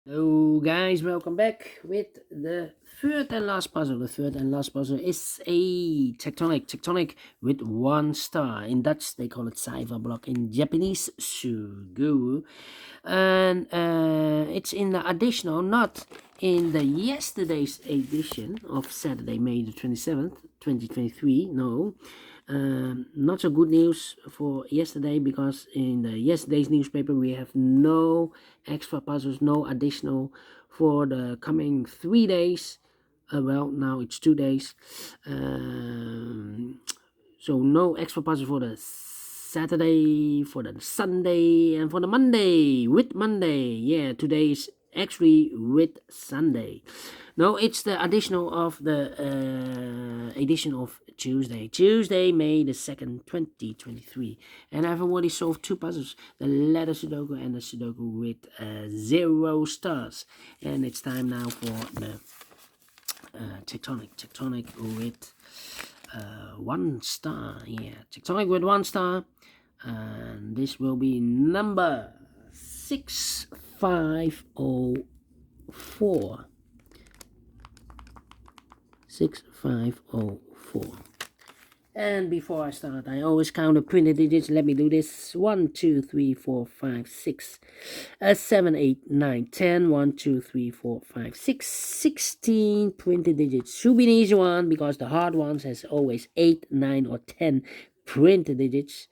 Hello guys, welcome back with the third and last puzzle. The third and last puzzle is a tectonic with one star. In Dutch they call it cipher block, in Japanese Suguru. And it's in the additional, not in the yesterday's edition of Saturday, May the 27th, 2023. No. Not so good news for yesterday, because in the yesterday's newspaper we have no extra puzzles, no additional for the coming 3 days. Well, now it's 2 days. So no extra puzzles for the Saturday, for the Sunday, and for the Monday. With Monday, yeah, today is actually with Sunday. No, it's the additional of the edition of Tuesday, May the 2nd, 2023. And I've already solved two puzzles, the letter Sudoku and the Sudoku with 0 stars. And it's time now for the Tectonic with 1 star. Yeah, Tectonic with 1 star. And this will be number 6504. 6504. And before I start, I always count the printed digits. Let me do this. 1, 2, 3, 4, 5, 6, 7, 8, 9, 10. 1, 2, 3, 4, 5, 6, 16 printed digits. Should be an easy one, because the hard ones has always 8, 9, or 10 printed digits.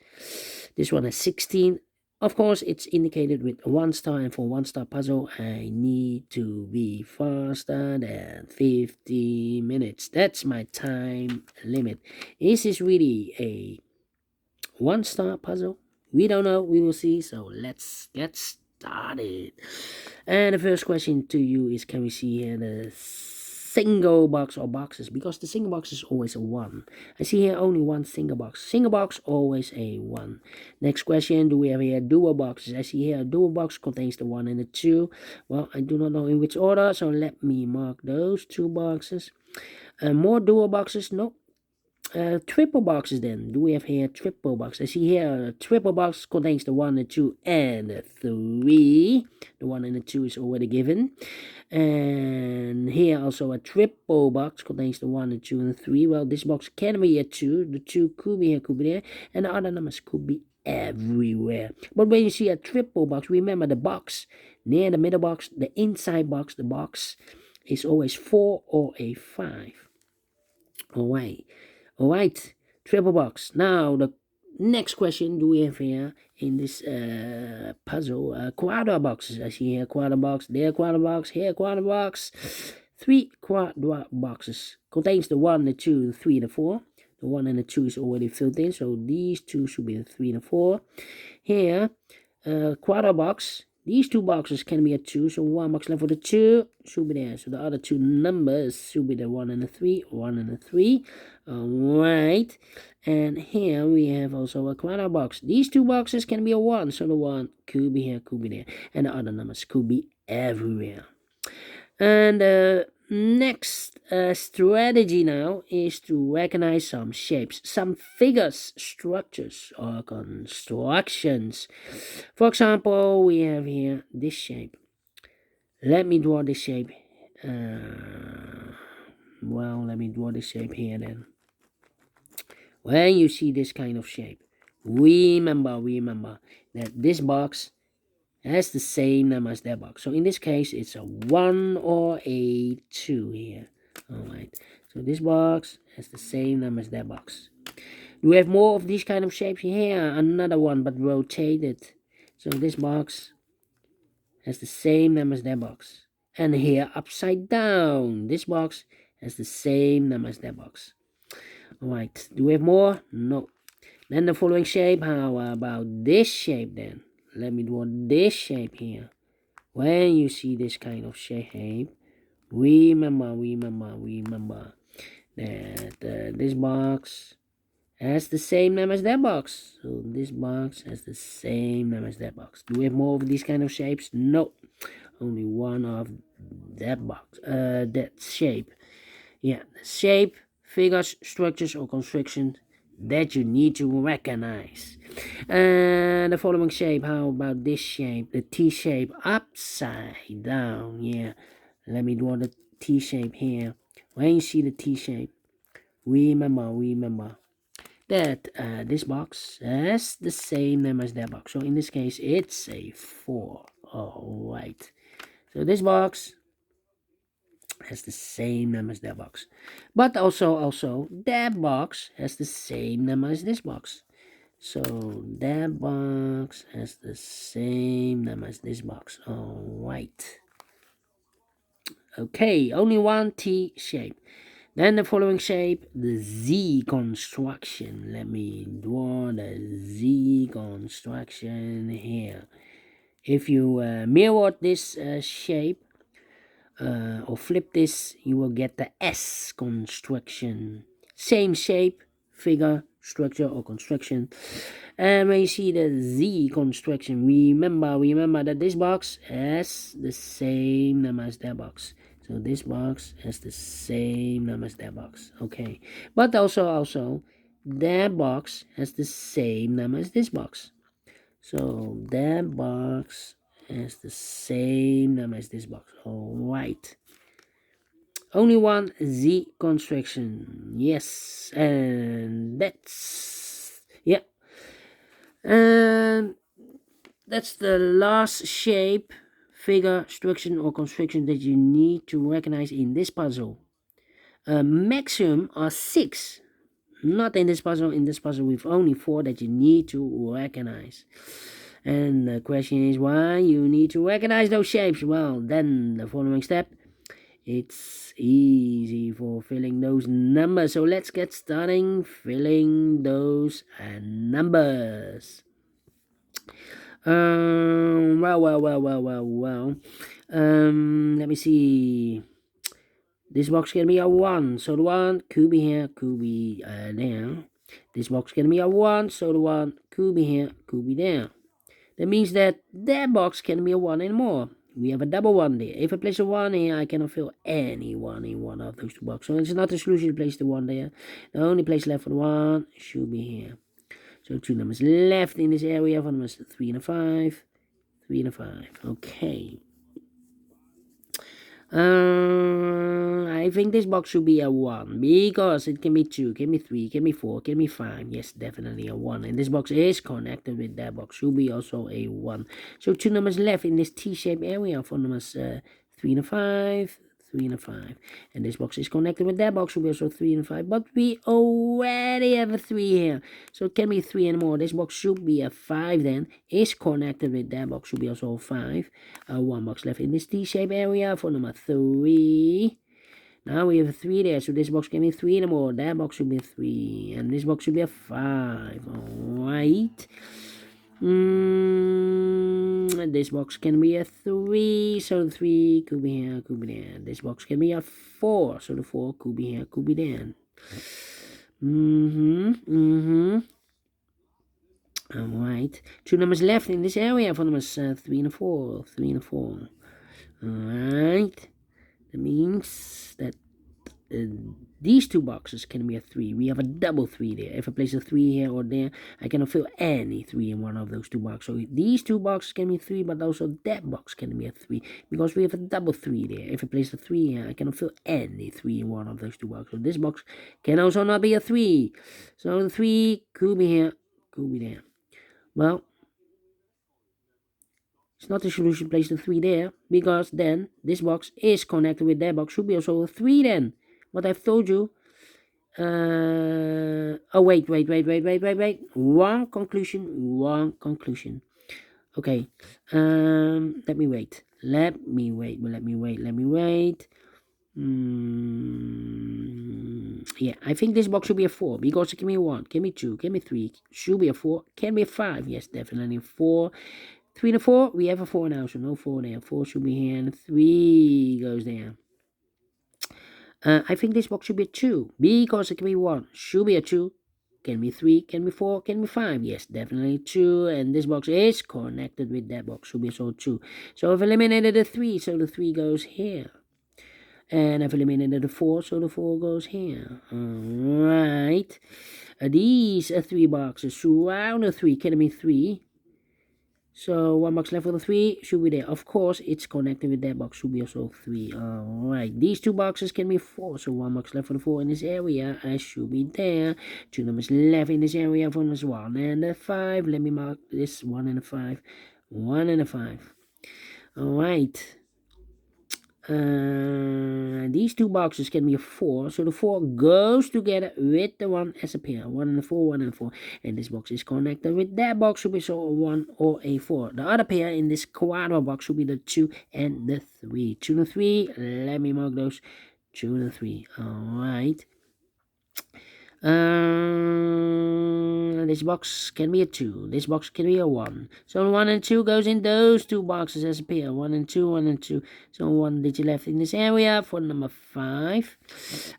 This one has 16. Of course, it's indicated with 1 star, and for 1 star puzzle, I need to be faster than 50 minutes. That's my time limit. Is this really a 1 star puzzle? We don't know. We will see. So let's get started. And the first question to you is, can we see here the single box or boxes? Because the single box is always a 1. I see here only one single box. Single box, always a 1. Next question, do we have here dual boxes? I see here a dual box contains the 1 and the 2. Well, I do not know in which order, so let me mark those 2 boxes. More dual boxes? No. Triple boxes then. Do we have here triple box? I see here a triple box contains the 1, the 2, and the 3. The 1 and the 2 is already given. And here also a triple box contains the 1, the 2, and the 3. Well, this box can be a 2. The 2 could be here, could be there. And the other numbers could be everywhere. But when you see a triple box, remember the box near the middle box, the inside box, the box is always 4 or a 5. Alright, triple box. Now the next question, do we have here in this puzzle quarter boxes? I see here quarter box, there quarter box, here quarter box. 3 quarter boxes contains the 1, the 2, the 3, the 4. The 1 and the 2 is already filled in, so these 2 should be the 3 and the 4. Here, quarter box. These 2 boxes can be a 2, so 1 box left for the 2 should be there. So the other 2 numbers should be the 1 and the 3, 1 and the 3. Alright, and here we have also a quarter box. These 2 boxes can be a 1, so the 1 could be here, could be there. And the other numbers could be everywhere. And the next strategy now is to recognize some shapes, some figures, structures, or constructions. For example, we have here this shape. Let me draw this shape. Well, let me draw this shape here then. When you see this kind of shape, remember that this box has the same number as that box. So in this case, it's a 1 or a 2 here. Alright, so this box has the same number as that box. Do we have more of these kind of shapes here? Another one, but rotated. So this box has the same number as that box. And here, upside down, this box has the same number as that box. Alright, do we have more? No. Then the following shape, how about this shape then? Let me draw this shape here. When you see this kind of shape, remember that this box has the same number as that box. So this box has the same number as that box. Do we have more of these kind of shapes? No. Only one of that box. That shape. Yeah, shape, figures, structures, or constructions. that you need to recognize. And the following shape, how about this shape? The T shape upside down. Yeah, let me draw the T shape here. When you see the T shape, remember that this box has the same name as that box. So in this case, it's a 4. All right. So this box has the same name as that box. But also, that box has the same name as this box. So that box has the same name as this box. All right. Okay, only one T shape. Then the following shape, the Z construction. Let me draw the Z construction here. If you mirror this shape or flip this, you will get the S construction. Same shape, figure, structure or construction. And when you see the Z construction, remember that this box has the same name as that box. So this box has the same name as that box. Okay. But also that box has the same name as this box. So that box has the same name as this box. All right. Only one Z construction. Yes. And that's, yeah. And that's the last shape, figure, structure or construction that you need to recognize in this puzzle. Maximum are 6. Not in this puzzle. In this puzzle, we've only 4 that you need to recognize. And the question is why you need to recognize those shapes. Well, then the following step, it's easy for filling those numbers. So let's get starting filling those numbers. Well. Let me see. This box can be a 1, so the 1 could be here, could be there. This box can be a 1, so the 1 could be here, could be there. That means that box can be a 1 and more. We have a double 1 there. If I place a 1 here, I cannot fill any 1 in one of those two boxes. So it's not a solution to place the 1 there. The only place left for the 1 should be here. So 2 numbers left in this area for numbers 3 and a 5. 3 and a 5. Okay. I think this box should be a 1 because it can be 2, can be 3, can be 4, can be 5. Yes, definitely a 1. And this box is connected with that box. Should be also a 1. So 2 numbers left in this T-shaped area for numbers 3 and a 5. 3 and a 5. And this box is connected with that box, should be also 3 and a 5. But we already have a 3 here. So it can be 3 and more. This box should be a 5 then. Is connected with that box, should be also a 5. 1 box left in this T-shaped area for number 3. Now we have a 3 there. So this box can be 3 and more. That box should be a 3. And this box should be a 5. Alright. This box can be a 3, so the 3 could be here, could be there. This box can be a 4, so the 4 could be here, could be there. Alright. 2 numbers left in this area for numbers 3 and 4. 3 and 4. Alright. That means that these two boxes can be a 3. We have a double 3 there. If I place a 3 here or there, I cannot fill any 3 in one of those two boxes. So these two boxes can be 3, but also that box can be a 3 because we have a double 3 there. If I place a 3 here, I cannot fill any 3 in one of those two boxes. So this box can also not be a 3. So the 3 could be here, could be there. Well, it's not the solution to place the 3 there because then this box is connected with that box. Should be also a 3 then. What I've told you. Wait. Wrong conclusion. Okay. Let me wait. Yeah, I think this box should be a 4 because it can be 1, can be 2, can be 3, should be a 4, can be a 5. Yes, definitely a 4. 3 and a 4, we have a 4 now, so no 4 there. 4 should be here and 3 goes there. I think this box should be a 2 because it can be 1, should be a 2, can be 3, can be 4, can be 5. Yes, definitely 2. And this box is connected with that box, should be also 2. So I've eliminated the 3, so the 3 goes here. And I've eliminated the 4, so the 4 goes here. Alright. These are 3 boxes. Surround the 3, can it be 3? So 1 box left for the 3 should be there. Of course, it's connected with that box, should be also 3. Alright, these 2 boxes can be 4. So 1 box left for the 4 in this area. I should be there. 2 numbers left in this area for this 1 and the 5. Let me mark this 1 and a 5. 1 and a 5. Alright. These 2 boxes can be a 4, so the 4 goes together with the 1 as a pair. 1 and a 4, 1 and 4. And this box is connected with that box, should be so a 1 or a 4. The other pair in this quadro box should be the 2 and the 3. 2 and 3, let me mark those. 2 and 3. Alright. This box can be a 2. This box can be a 1. So 1 and 2 goes in those 2 boxes as a pair. 1 and 2, 1 and 2. So 1 digit left in this area for number 5.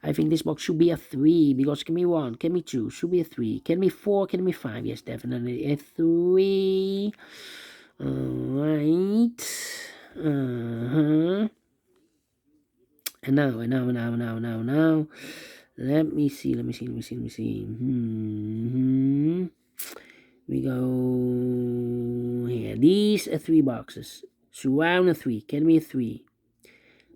I think this box should be a 3 because it can be 1, can be 2, should be a 3. Can be 4, can be 5. Yes, definitely a 3. Alright. And now. Let me see. We go here. These are 3 boxes. Surround a 3. Can be a 3.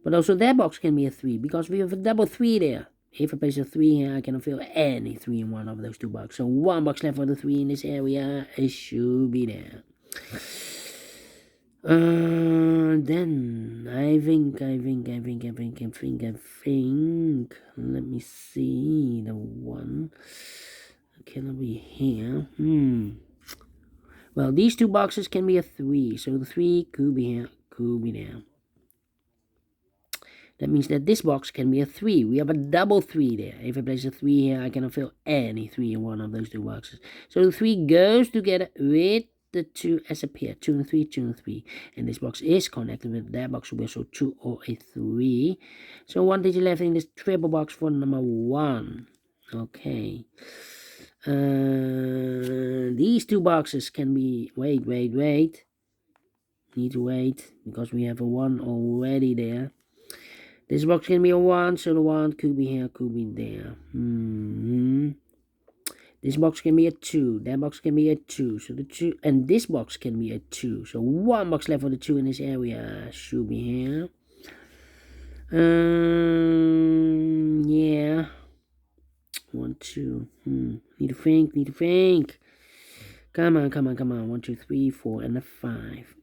But also that box can be a 3 because we have a double 3 there. If I place a 3 here, I cannot fill any 3 in one of those 2 boxes. So 1 box left for the 3 in this area. It should be there. Then I think. Let me see the 1. Cannot be here. Well, these 2 boxes can be a 3, so the 3 could be here, could be there. That means that this box can be a 3. We have a double 3 there. If I place a 3 here, I cannot fill any 3 in one of those 2 boxes. So the 3 goes together with the 2 as a pair. 2 and 3, 2 and 3. And this box is connected with that box, will be also 2 or a 3. So 1 digit left in this triple box for number 1. Okay. These 2 boxes can be... Wait. Need to wait because we have a 1 already there. This box can be a 1, so the 1 could be here, could be there. This box can be a 2. That box can be a 2. So the 2, and this box can be a 2. So 1 box left for the 2 in this area should be here. Yeah. 1, 2. Need to think. Come on. 1, 2, 3, 4, and a 5.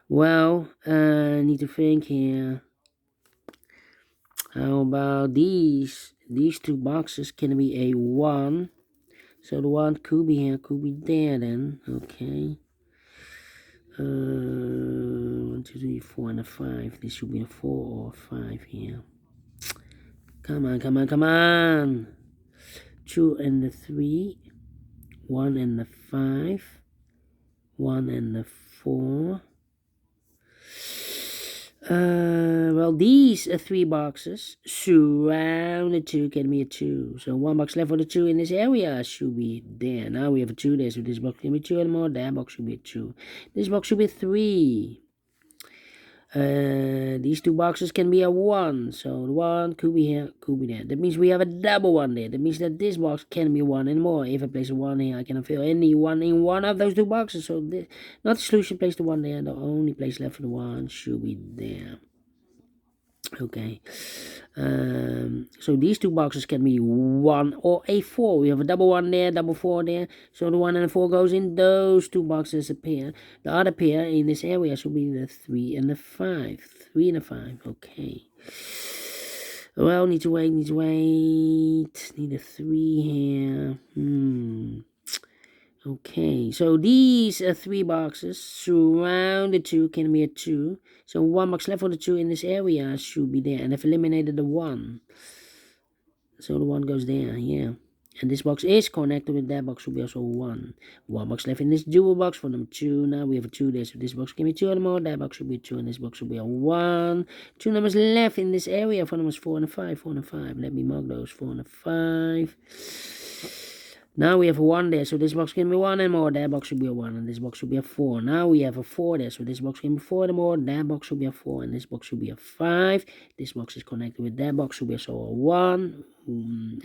Well, need to think here. How about these? These 2 boxes can be a 1. So the 1 could be here, could be there then. Okay. 1, 2, 3, 4, and a 5. This should be a 4 or a 5 here. Come on. 2 and the 3. 1 and the 5. 1 and the 4. Well, these are 3 boxes. Surround the 2 can be a 2. So 1 box left for the 2 in this area should be there. Now we have a 2 there, so this box can be 2 and more. That box should be a 2. This box should be 3. These 2 boxes can be a 1. So the 1 could be here, could be there. That means we have a double 1 there. That means that this box can be 1 and more. If I place a 1 here, I cannot fill any 1 in one of those 2 boxes. So this, not the solution, place the 1 there. The only place left for the 1 should be there. Okay. So these 2 boxes can be 1 or a 4. We have a double 1 there, double 4 there. So the 1 and the 4 goes in those 2 boxes a pair. The other pair in this area should be the 3 and the 5. 3 and the 5. Okay. Well, need to wait. Need a 3 here. Okay, so these are 3 boxes. Surround the 2 can be a 2. So 1 box left for the 2 in this area should be there. And I've eliminated the 1. So the 1 goes there, yeah. And this box is connected with that box, should be also 1. 1 box left in this dual box for number 2. Now we have a 2 there, so this box can be 2 and more. That box should be 2, and this box should be a 1. 2 numbers left in this area for numbers 4 and 5. 4 and 5. Let me mark those 4 and 5. Now we have a 1 there, so this box can be 1 and more, that box should be a 1, and this box should be a 4. Now we have a 4 there, so this box can be 4 and more, that box should be a 4, and this box should be a 5. This box is connected with that box, should be so a 1,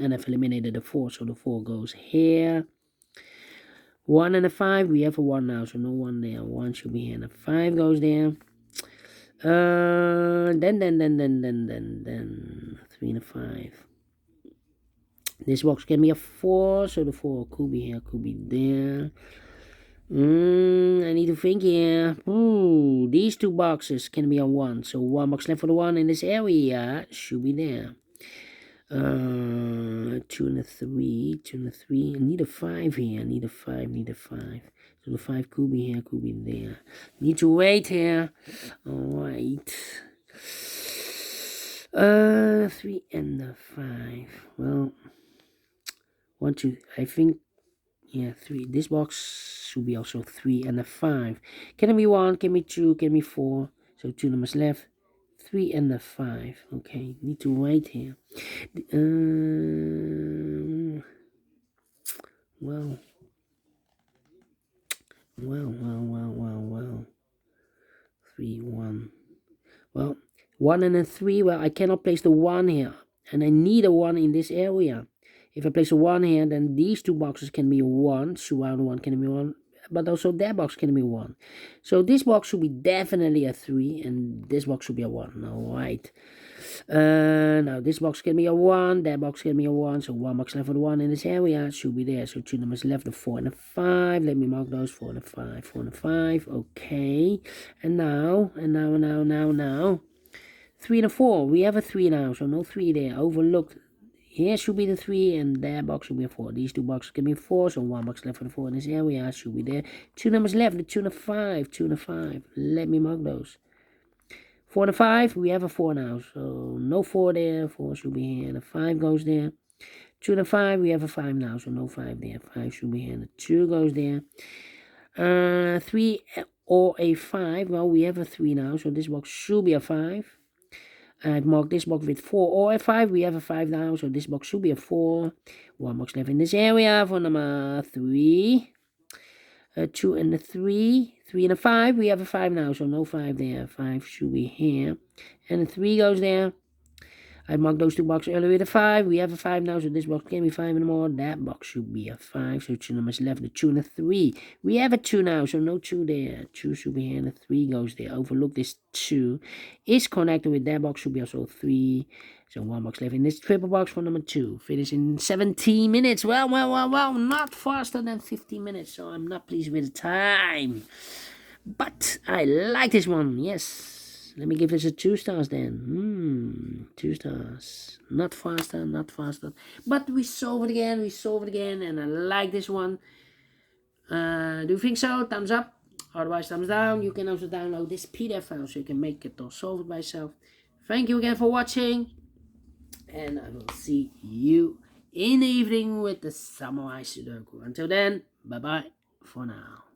and I've eliminated the 4, so the 4 goes here. 1 and a 5, we have a 1 now, so no 1 there, 1 should be here, and a 5 goes there. Then 3 and a 5. This box can be a 4, so the 4 could be here, could be there. I need to think here. Ooh, these two boxes can be a 1, so 1 box left for the 1 in this area should be there. 2 and a 3, 2 and a 3. I need a 5 here, I need a 5, need a 5. So the 5 could be here, could be there. Need to wait here. Alright. 3 and a 5. Well, 1, 2, I think, yeah, 3. This box should be also 3 and a 5. Can it be 1? Can it be 2? Can it be 4? So 2 numbers left. 3 and a 5. Okay, need to wait here. Well. 3, 1. Well, 1 and a 3. Well, I cannot place the 1 here. And I need a 1 in this area. If I place a 1 here, then these two boxes can be a 1. Surround 1 can be 1. But also that box can be 1. So this box should be definitely a 3. And this box should be a 1. Alright. Now this box can be a 1. That box can be a 1. So 1 box left for the 1 in this area should be there. So 2 numbers left, the 4 and the 5. Let me mark those. 4 and a 5. 4 and a 5. Okay. And now. 3 and a 4. We have a 3 now. So no 3 there. Overlooked. Here should be the 3, and that box should be a 4. These two boxes can be 4, so 1 box left for the 4 in this area should be there. 2 numbers left, the 2 and a 5, 2 and a 5. Let me mark those. 4 and a 5, we have a 4 now, so no 4 there. 4 should be here, and a 5 goes there. 2 and a 5, we have a 5 now, so no 5 there. 5 should be here, and a 2 goes there. 3 or a 5, well, we have a 3 now, so this box should be a 5. I've marked this box with 4 or a 5. We have a 5 now, so this box should be a 4. 1 box left in this area for number 3. 2 and a 3. 3 and a 5. We have a 5 now, so no 5 there. 5 should be here. And a 3 goes there. I marked those two boxes earlier with a 5. We have a 5 now, so this box can't be 5 anymore. That box should be a 5, so 2 numbers left, the 2 and a 3. We have a 2 now, so no 2 there. 2 should be here, and a 3 goes there. Overlook this 2. Is connected with that box, should be also 3. So 1 box left in this triple box for number 2. Finish in 17 minutes. Well, not faster than 15 minutes, so I'm not pleased with the time. But I like this one, yes. Let me give this a 2 stars then. 2 stars. Not faster, not faster. But we solve it again, and I like this one. Do you think so? Thumbs up. Otherwise, thumbs down. You can also download this PDF file so you can make it or solve it by yourself. Thank you again for watching. And I will see you in the evening with the Samurai Sudoku. Until then, bye-bye for now.